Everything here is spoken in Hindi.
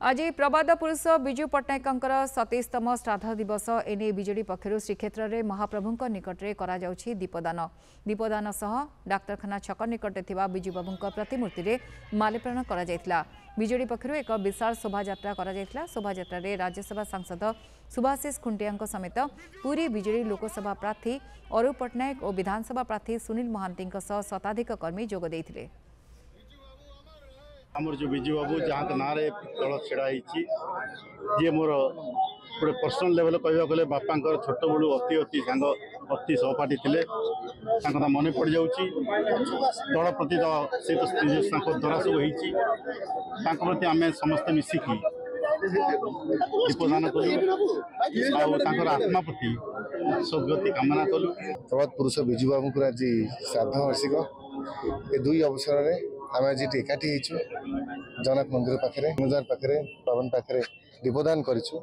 आज प्रबाद पुरुष विजु पट्टनायक 27तम श्राद्ध दिवस एने बीजेडी पक्षर श्रीक्षेत्र में महाप्रभु निकट में दीपदान सह डाक्तरखाना छक निकट थिबा विजु बाबू प्रतिमूर्ति में माल्यार्पण करा बीजेडी पक्षर एक विशाल शोभा शोभायात्रा राज्यसभा सांसद सुभाषिष खुंटिया समेत पुरी बीजेडी लोकसभा प्रार्थी अरूप पट्टनायक और विधानसभा प्रार्थी सुनील महांती शताधिक कर्मी जोग देइथिले। आमर जो विजु बाबू जहाँ ना दल छेड़ाई जी मोर गोटे पर्सनल लेवल कह गले बापा छोट बड़ू अति अति सांग अति सहपाठी थे मन पड़ जा दल प्रति से द्वारा सब प्रति आम समस्त मिसिकी दीपदान कलु आत्मा प्रति सद्गति कामना कलु। प्रभात पुरुष विजु बाबू आज श्राद्ध वार्षिक ए दुई अवसर में आम आज एकाठी जगन्नाथ मंदिर पाखे पावन पाखे दीपदान करूँ।